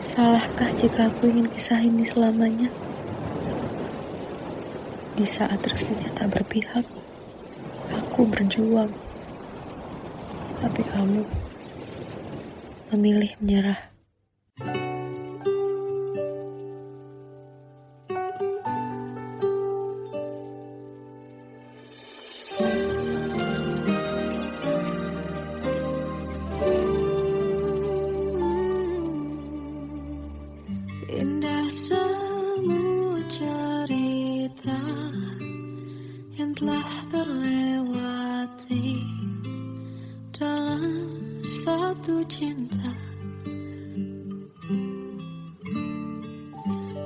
Salahkah jika aku ingin kisah ini selamanya? Di saat restunya tak berpihak, aku berjuang. Tapi kamu memilih menyerah. Indah semua cerita yang telah terlewati dalam satu cinta.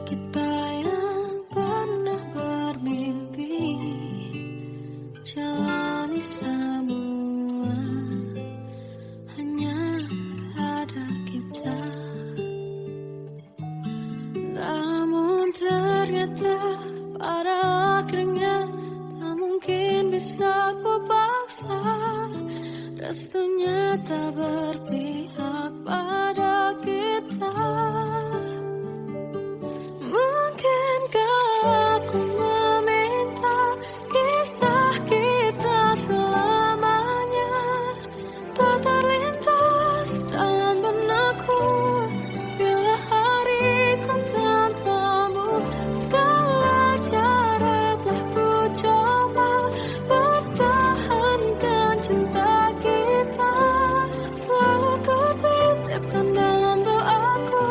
Kita yang pernah bermimpi jalani semua, hanya ada kita. Namun ternyata pada akhirnya tak mungkin bisa ku paksa. Restunya tak berpihak pada kita. Mungkinkah aku meminta kisah kita selamanya tak terlintas dalam benakku bila hariku tanpamu. Segala cara telah ku coba pertahankan cinta kita. Selalu ku titipkan dalam doaku.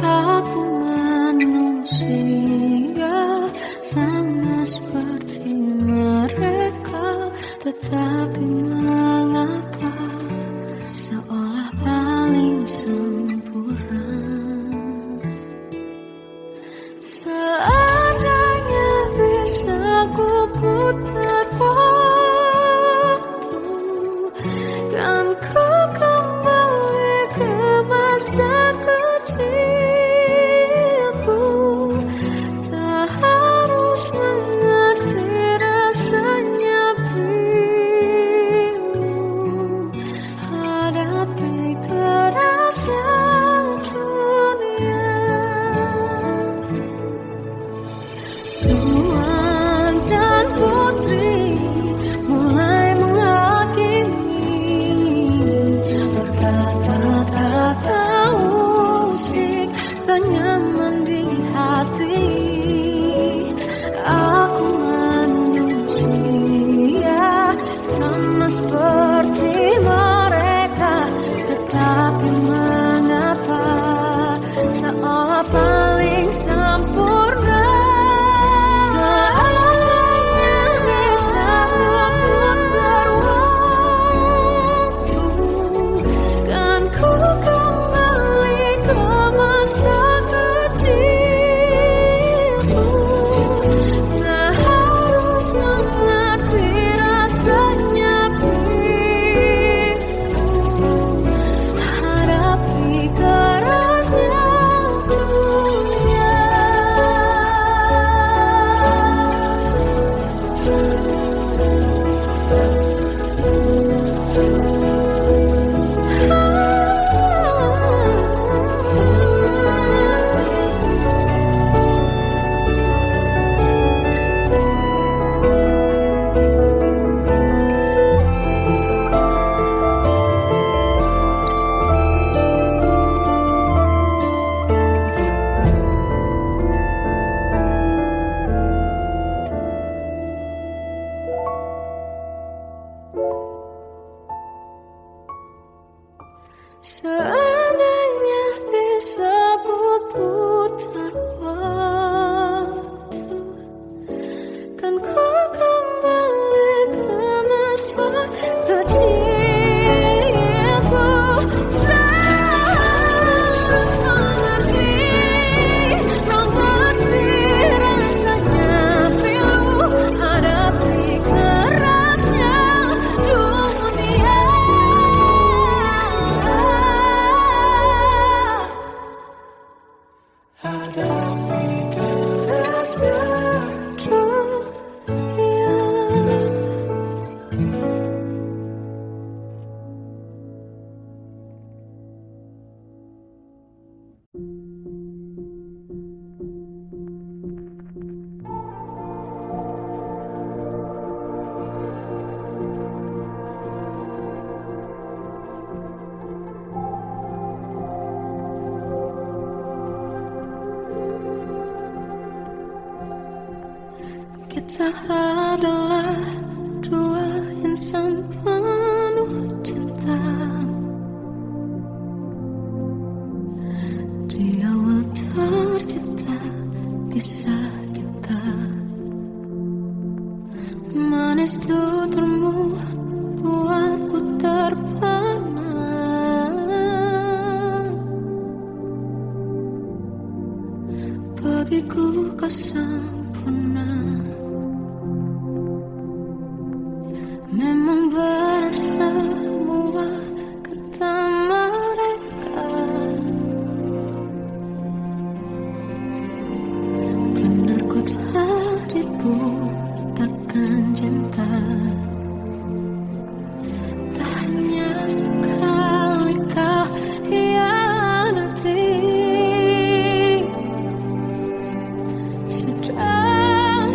Aku manusia sama seperti mereka, tetapi mengapa seolah paling sempurna. Seandainya bisa ku putar waktu, kan ku kembali ke masa kecilku. Tak harus mengerti rasanya pilu, hadapi kerasnya dunia. Tuan dan putri mulai menghakimi, berkata-kata musik tak nyaman di hati. Aku manusia sama seperti mereka, tetapi mengapa seolah paling sempurna. Seandainya bisa putar waktu, kan ku kembali ke masa kecilku. Tak harus mengerti rasanya pilu, hadapi kerasnya dunia. Seandainya bisa ku putar waktu, kan ku kembali ke masa kecilku. Tak harus mengerti rasanya pilu, hadapi kerasnya dunia. Hadapi kerasnya dunia. Kita adalah dua insan penuh cinta. Di awal tercipta kisah kita, manis tuturmu buatku terpana. Bagiku kau sempurna. Memang berat semua kata mereka, benar ku telah dibutakan cinta. Tak hanya sekali kau hianati, sudah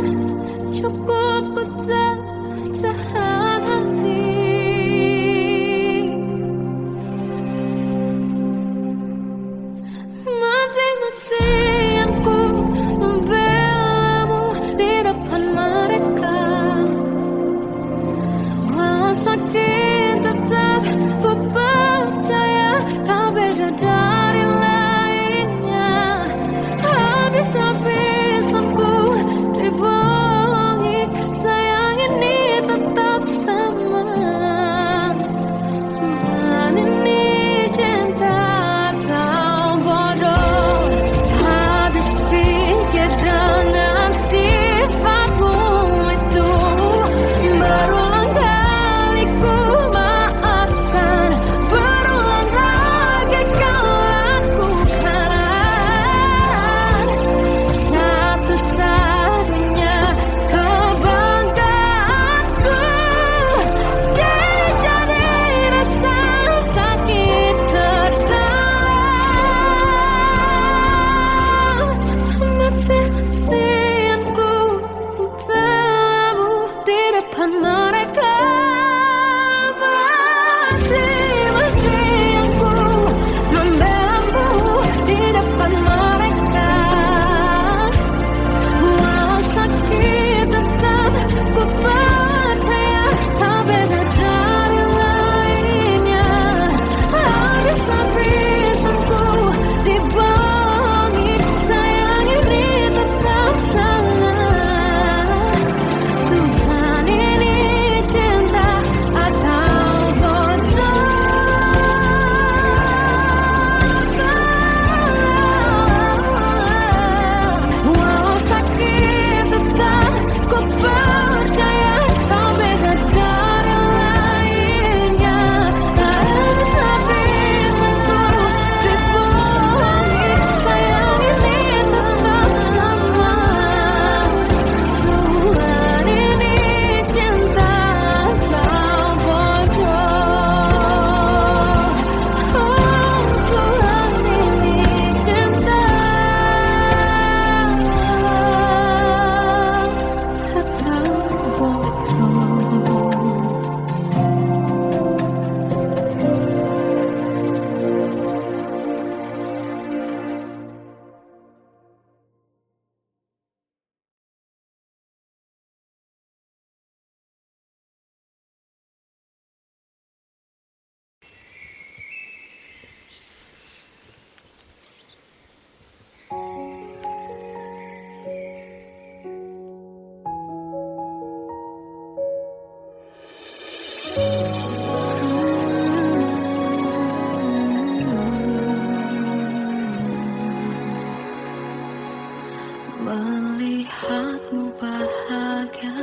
Melihatmu bahagia,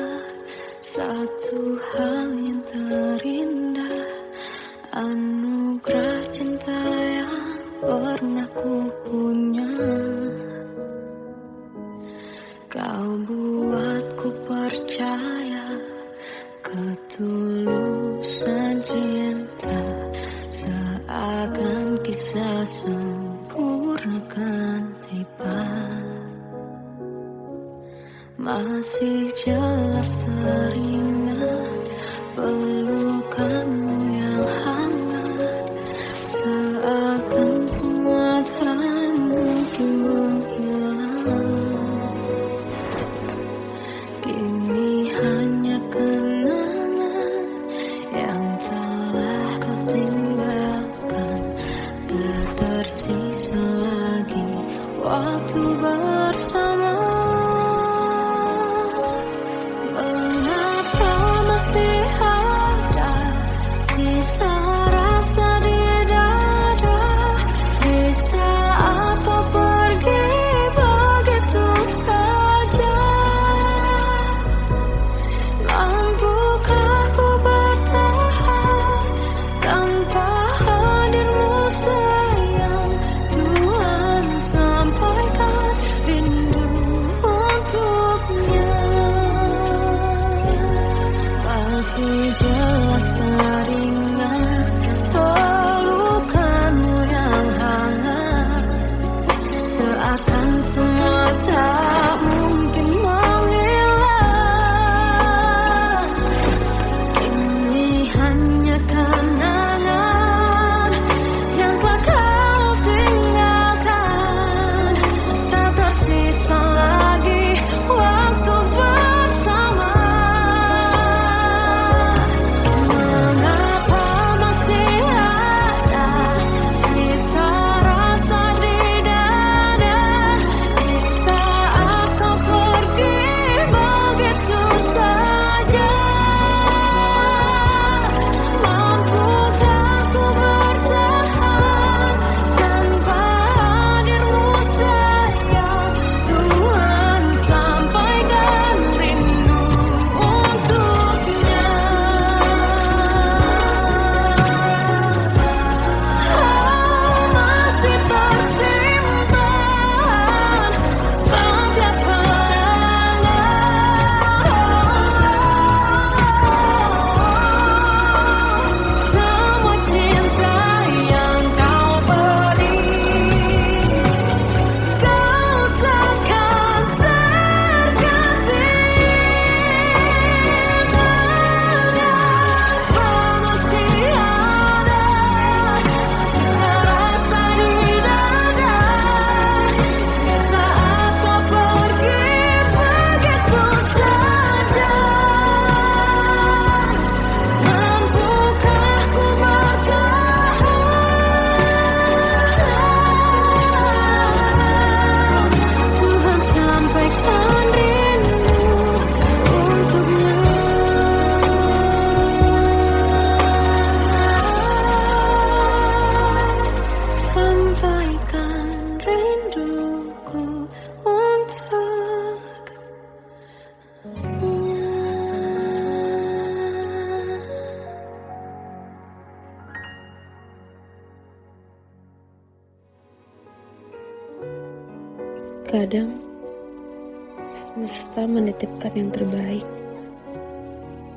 satu hal yang terindah, anugerah cinta yang pernah ku punya. Kau buatku percaya ketulusan cinta, seakan kisah sempurna kan tiba. Masih jelas teringat pelukanmu yang hangat, seakan semua tak mungkin menghilang. Kini hanya kenangan yang telah kau tinggalkan, tak tersisa lagi waktu bersama. Sisa rasa di dada di saat kau pergi begitu saja. Mampukah ku bertahan tanpa hadirmu sayang? Tuhan sampaikan rindu untuknya. Masih jelas teringat pelukanmu yang hangat, seakan semua tak mungkin menghilang. Ini hanya kenangan yang telah kau tinggalkan, tak tersisa lagi waktu bersama. Mengapa masih ada sisa rasa di dada di saat kau pergi begitu saja? Mampukah ku bertahan tanpa hadirmu sayang? Tuhan sampaikan rindu untuknya. Masih tersimpan setiap kenangan, semua cinta yang kau beri. Kau takkan terganti. Mengapa masih ada sisa rasa di dada di saat kau pergi begitu saja? Mampukah ku bertahan? Tuhan sampaikan rindu untuknya. Sampaikan rinduku untuknya. Kadang semesta menitipkan yang terbaik,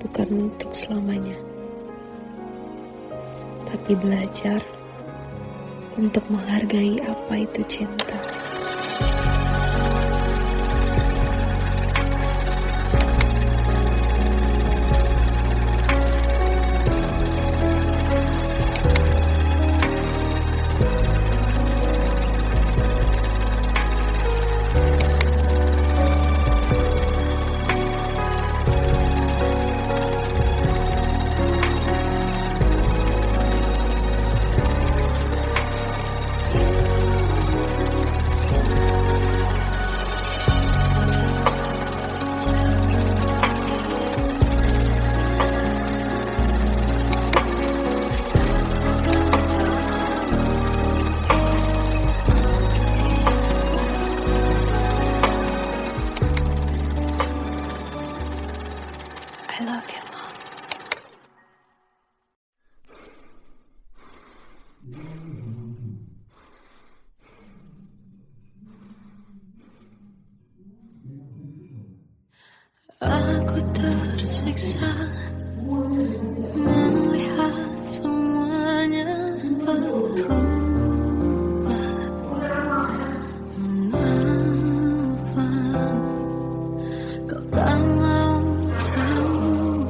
bukan untuk selamanya, tapi belajar untuk menghargai apa itu cinta. tersiksa melihat semuanya berubah. Mengapa kau tak mau tahu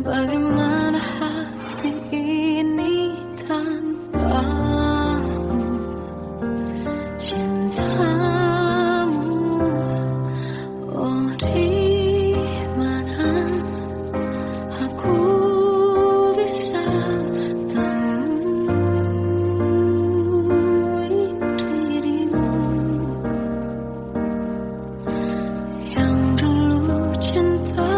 bagaimana hati ini tanpamu? Cintamu, oh di mana aku bisa temui dirimu yang dulu cinta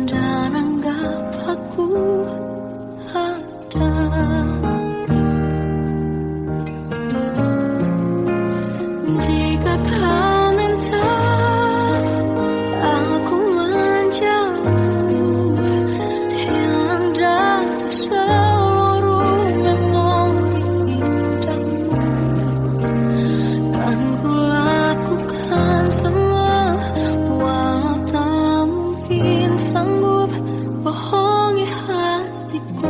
dan anggap aku ada. Jika kau minta aku menjauh, hilang dari seluruh memori indahmu, kan ku lakukan semua, walau tak mungkin sanggup bohongi hatiku.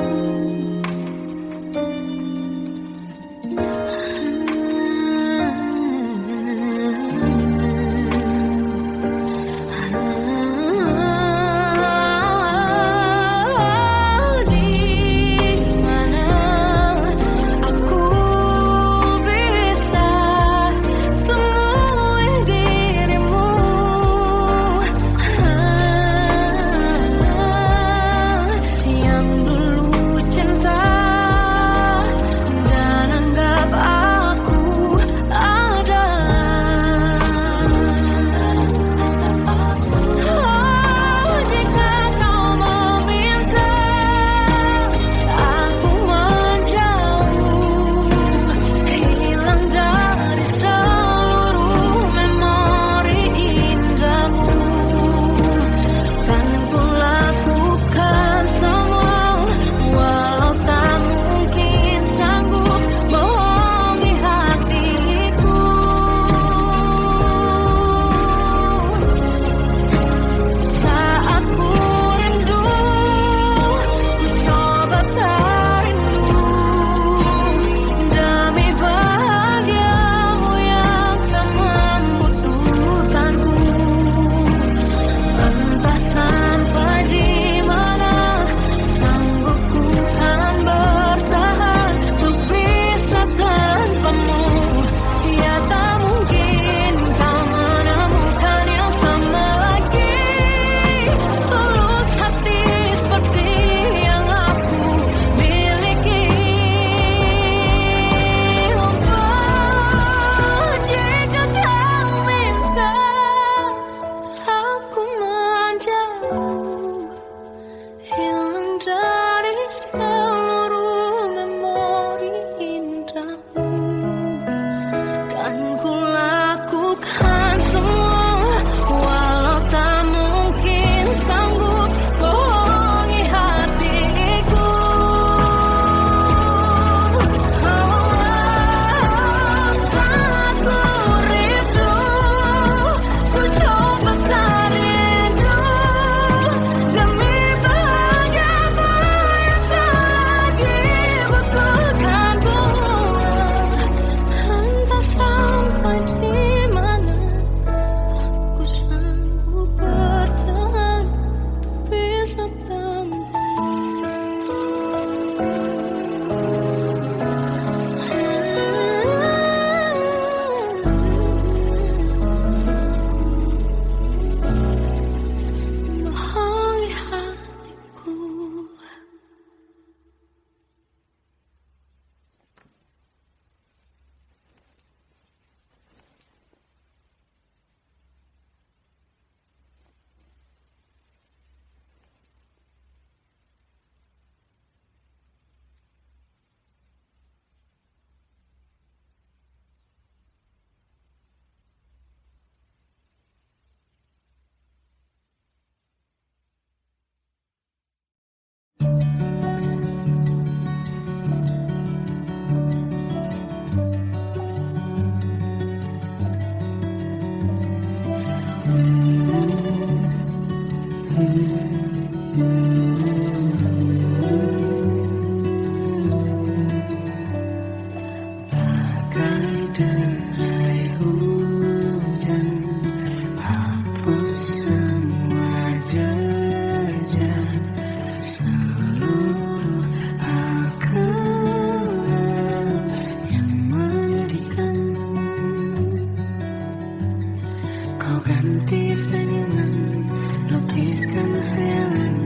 ganti senyuman, lukiskan khayalan,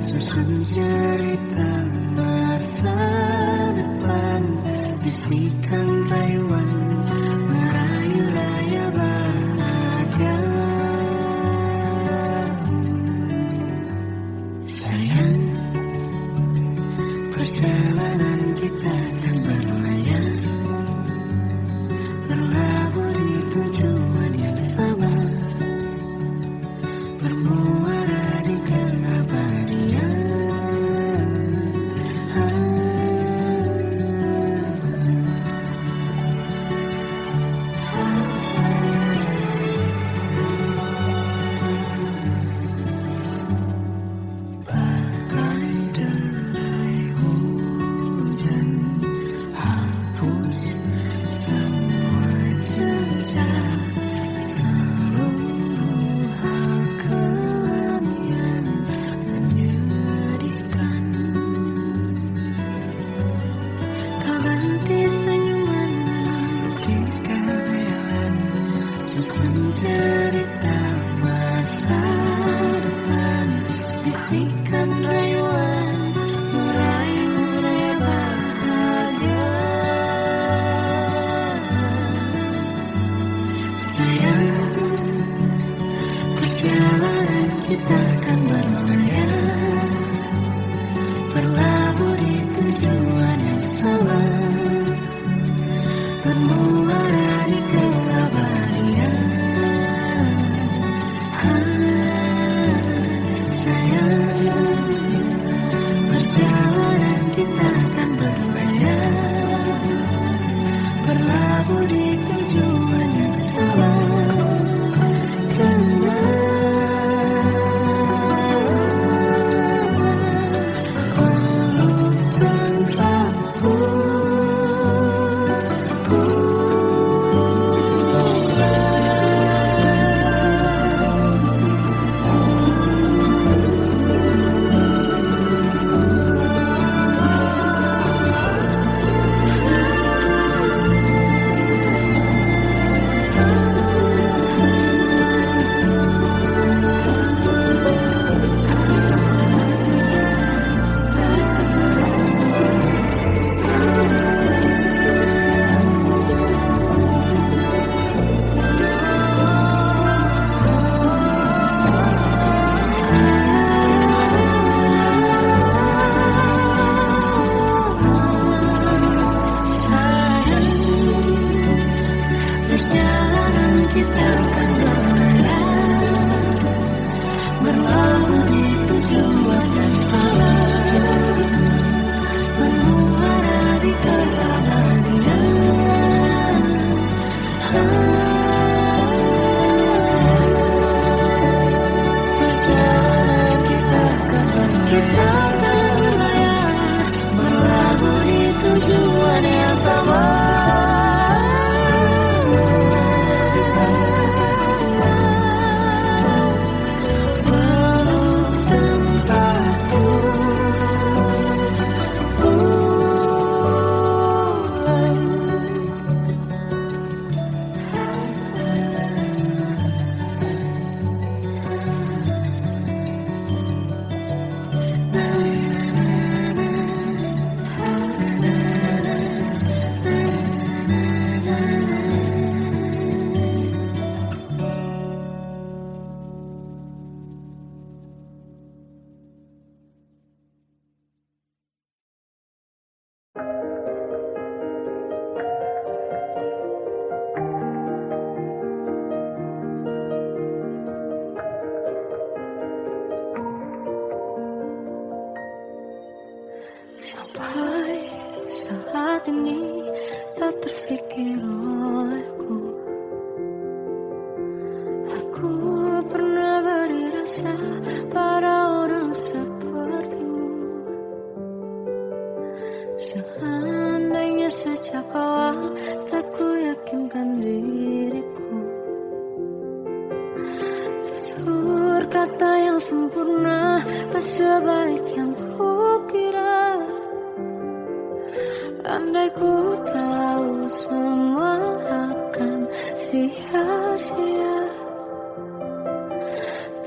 susun cerita masa depan, bisikan rayuan, merayu raya bahagia. Sayang, perjalanan kita kan berlayar, berlabuh di tujuan yang sama, bermuara di keabadian. Bagai derai hujan, hapus semua jejak, seluruh hal kelam yang menyedihkan. Kau ganti senyuman, lukiskan khayalan, susun cerita masa depan, bisikan rayuan, merayu raya bahagia. Sayang, perjalanan kita kan berlayar, berlabuh di tujuan yang sama, bermuara di keabadian. Sayang, perjalanan kita akan berlayar, berlabuh di tujuan yang sama. Perjalanan kita akan berlayar, berlabuh di tujuan yang sama, bermuara di keabadian. Perjalanan kita akan berlayar, berlabuh di tujuan yang sama. Sampai saat ini tak terfikir olehku, aku pernah beri rasa pada orang sepertimu. Seandainya sejak awal tak ku yakinkan diriku, tutur kata yang sempurna tak sebaik yang kukira. Andai ku tahu semua akan sia-sia,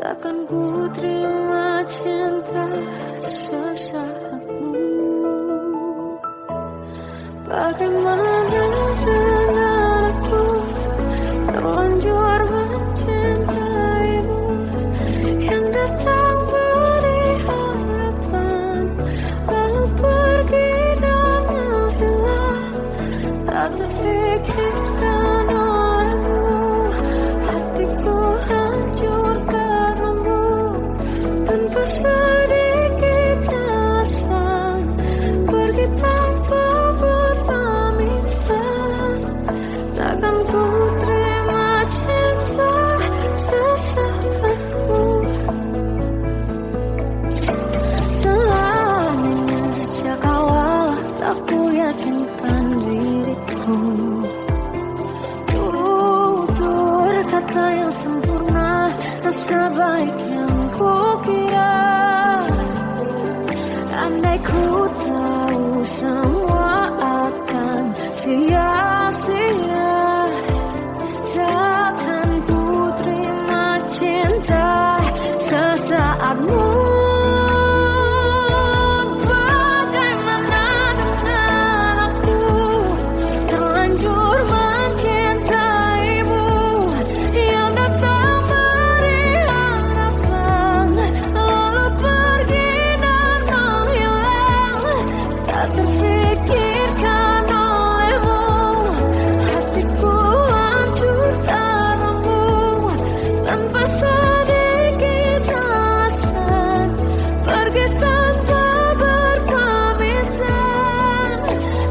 takkan ku terima cinta sesaatmu. Bagaimana dengan aku terlanjur mencintaimu, yang datang beri harapan lalu pergi dan menghilang, tak terfikirkan olehmu. Hatiku hancur karenamu, tanpa sedikit alasan, pergi tanpa berpamitan. Takkan ku terima cinta sesaatmu. Selamanya sejak awal tak ku yakinkan diriku. Tutur kata yang sempurna tak sebaik yang ku kira. Andai ku tahu semua akan sia-sia, takkan ku terima cinta sesaatmu. Bagaimana dengan aku terlanjur mencintaimu, yang datang beri harapan lalu pergi dan menghilang, tak terfikirkan olehmu. Hatiku hancur karenamu, tanpa sedikit alasan, pergi tanpa berpamitan.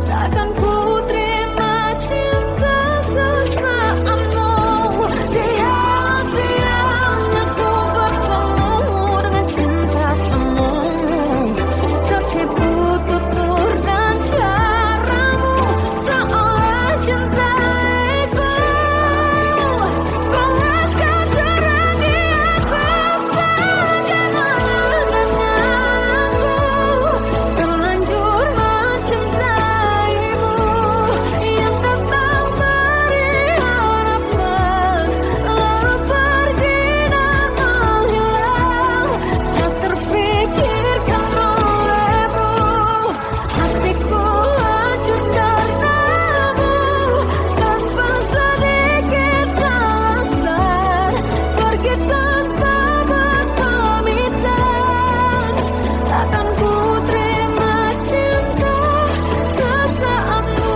Takkan ku terima cinta sesaatmu. Sia-sianya ku bertemu dengan cinta semu, tertipu tutur dan caramu, seolah cintaiku panaskan terangi aku. Bagaimana dengan aku terlanjur mencintaimu, yang datang beri harapan lalu pergi dan menghilang, tak terfikirkan olehmu. Hatiku hancur karenamu, tanpa sedikit alasan, pergi tanpa berpamitan. Takkan ku terima cinta sesaatmu.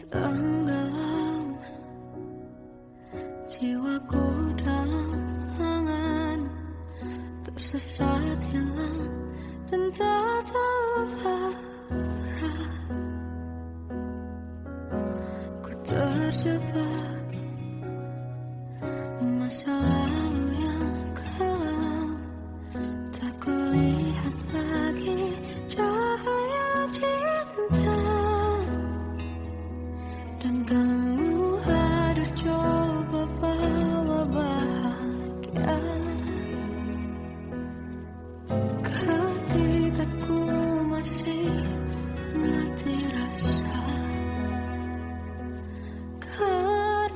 Tenggelam jiwaku dalam angan, tersesat hilang dan tak tahu arah. Ku terjebak masa lalu yang kelam, tak kulihat lagi cahaya cinta. Dan kamu hadir coba bawa bahagia, ketika ku masih mati rasa. Karena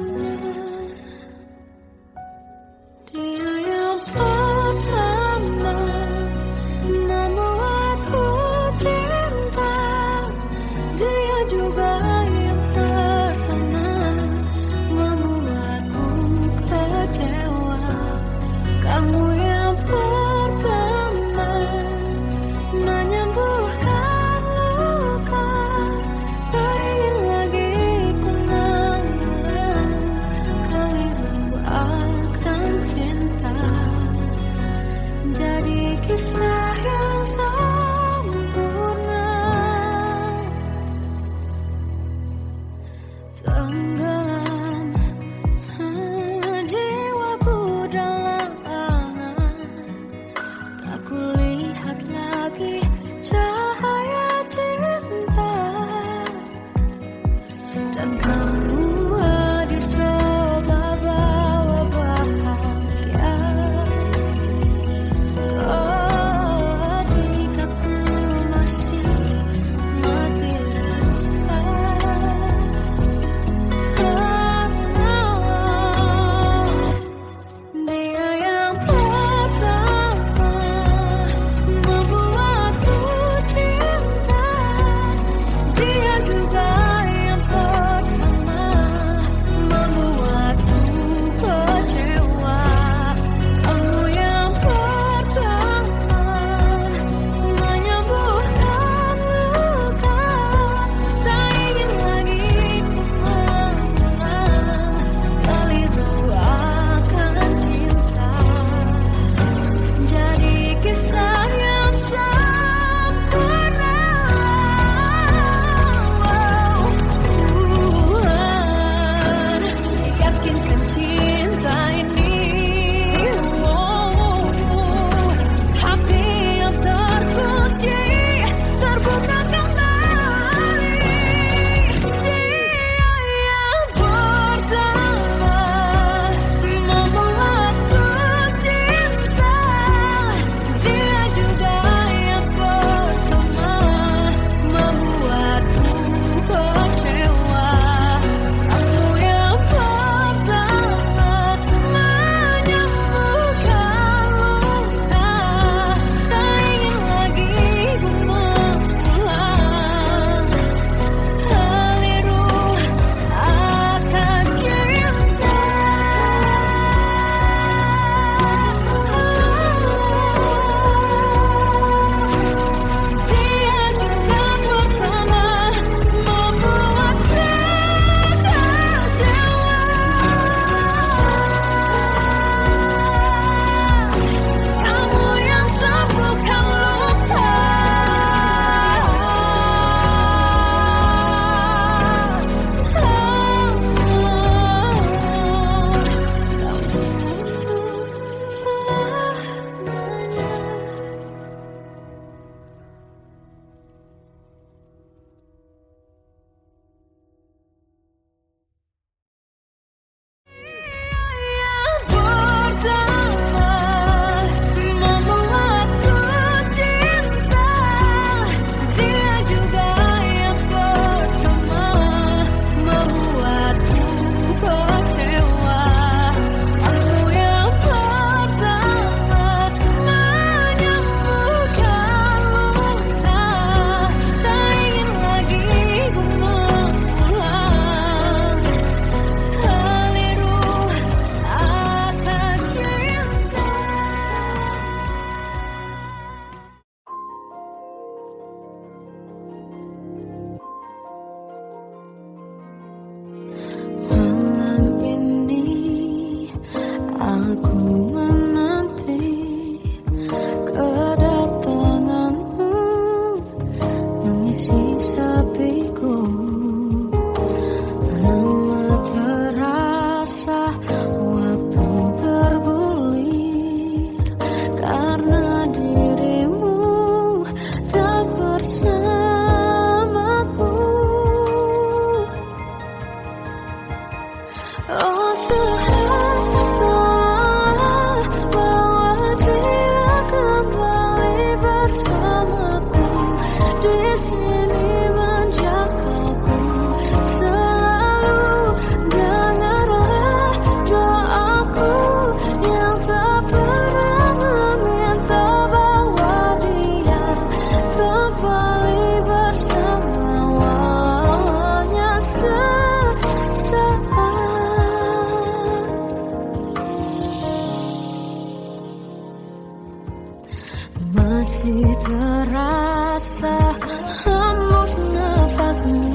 hembus nafasmu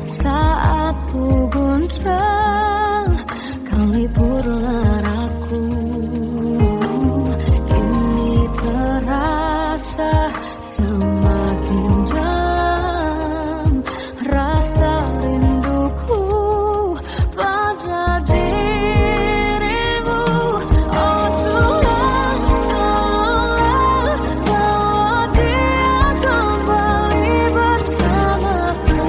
saat ku goncang, kau liburlah aku. Kini terasa semakin dalam rasa rinduku pada dirimu. Oh Tuhan, tolonglah bawa dia kembali bersamaku.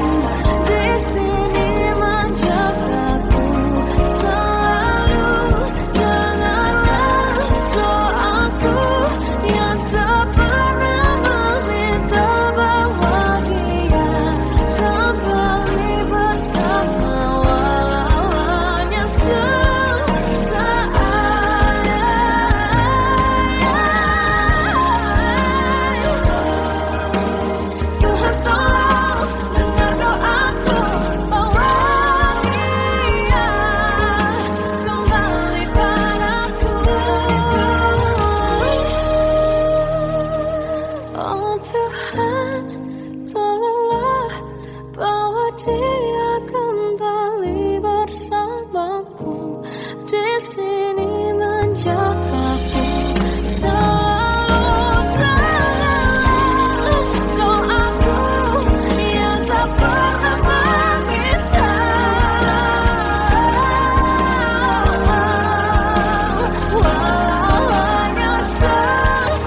Di sini menjagaku selalu. Janganlah doaku yang tak pernah meminta bawa dia kembali bersama, walau hanya sesaat. Tuhan tolong dengar doaku, bawa dia kembali padaku. Oh Tuhan, tolonglah bawa dia kembali bersamaku. Di sini menjagaku selalu. Janganlah doaku yang tak pernah meminta, walau hanya sesaat.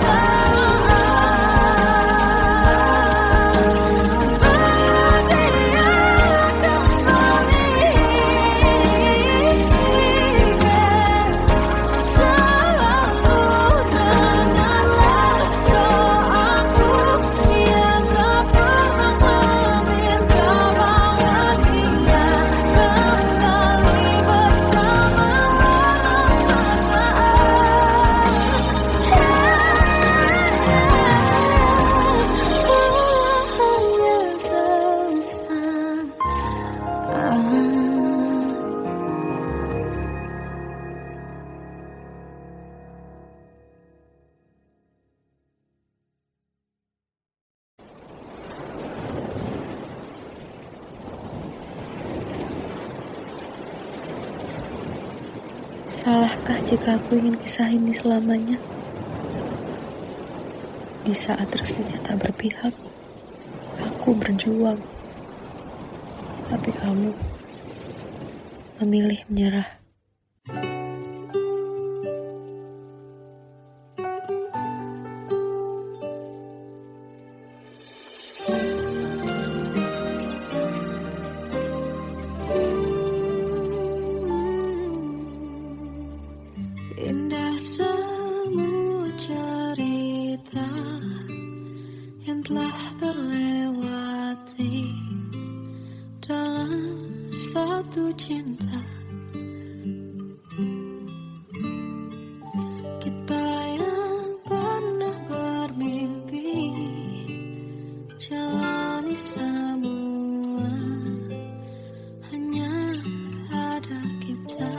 Salahkah jika aku ingin kisah ini selamanya? Di saat restunya tak berpihak, aku berjuang. Tapi kamu memilih menyerah. Indah semua cerita yang telah terlewati dalam satu cinta. Kita yang pernah bermimpi jalani semua, hanya ada kita.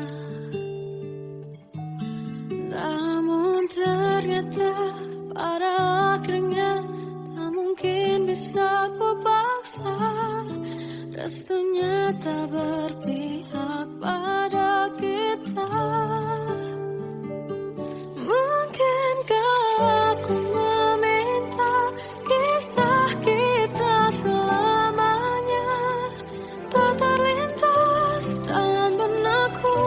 Namun ternyata pada akhirnya tak mungkin bisa ku paksa. Restunya tak berpihak pada kita. Mungkinkah aku meminta kisah kita selamanya tak terlintas dalam benakku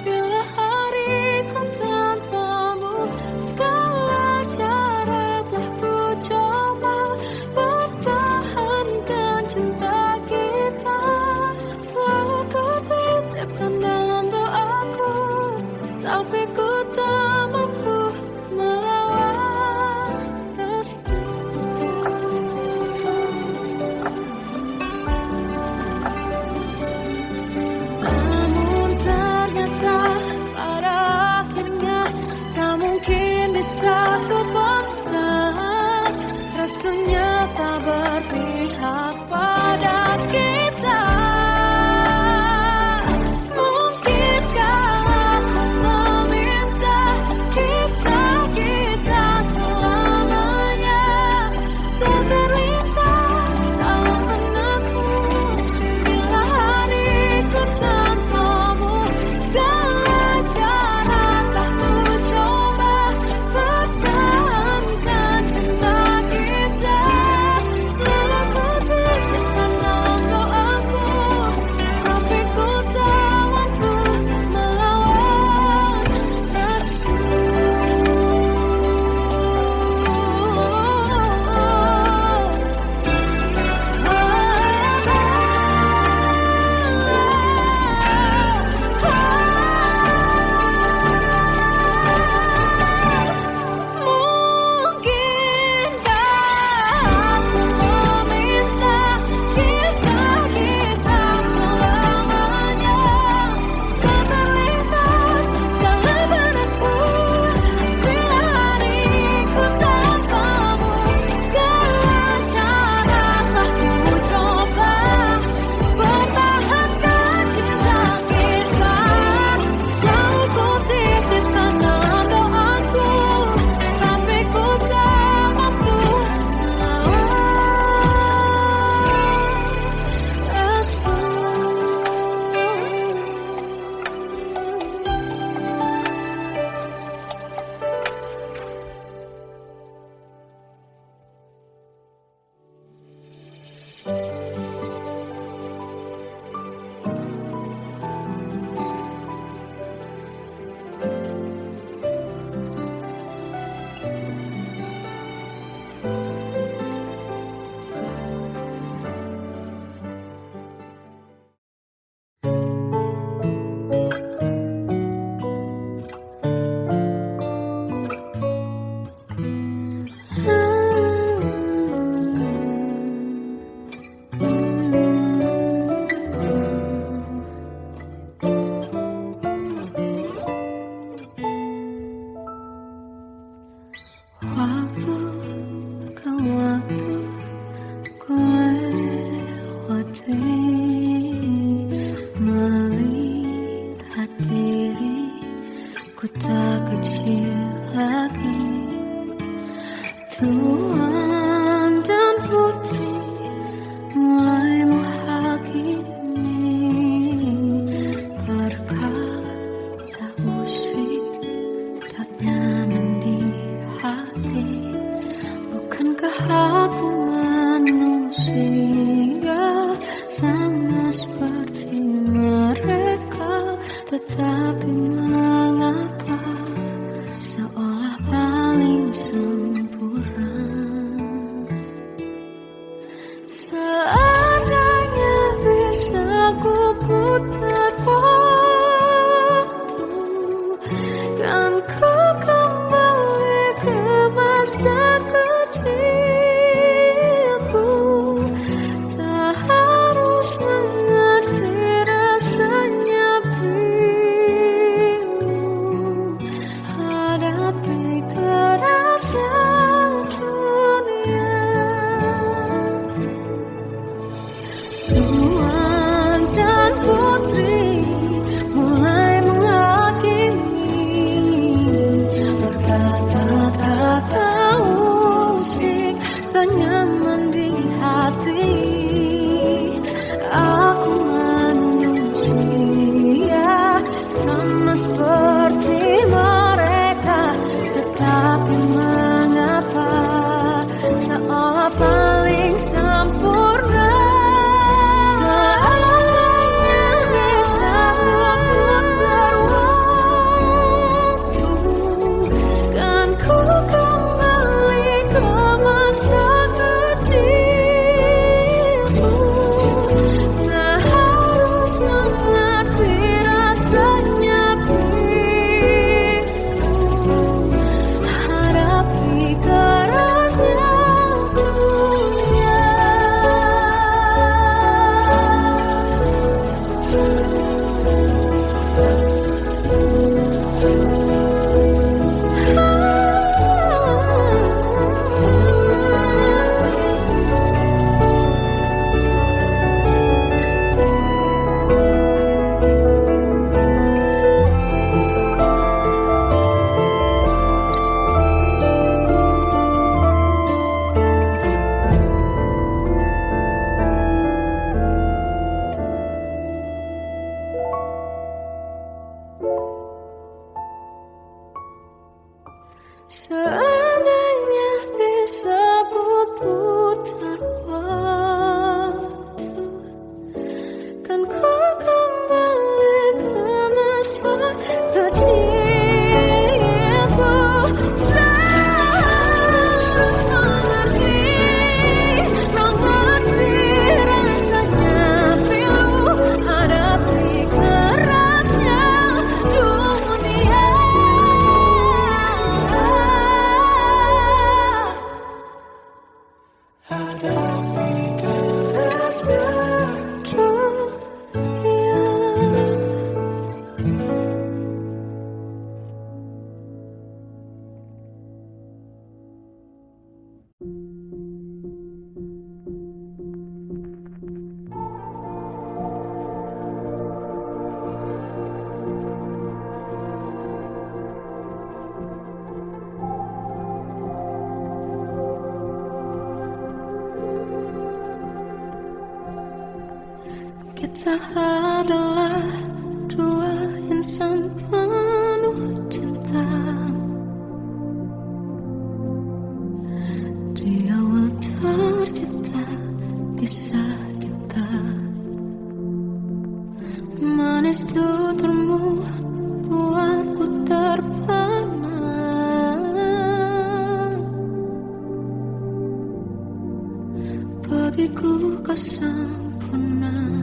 bila hariku tanpamu. Segala cara telah ku coba pertahankan cinta kita, selalu ku titipkan dalam Seandainya bisa ku putar waktu, kan ku kembali ke masa kecilku. Tak harus mengerti rasanya bingung hadapi kerasnya dunia. Tuan dan putri mulai menghakimi, berkata-kata usik tak nyaman di hati. Aku manusia sama seperti mereka, tetapi mengapa seolah paling sempurna. Seandainya bisa ku putar waktu, kan ku kembali ke masa kecilku. Terus mengerti rasanya pilu hadapi kerasnya dunia. Kita adalah dua insan penuh cinta. Di awal tercipta kisah kita, manis tuturmu buatku terpana. Bagiku kau sempurna.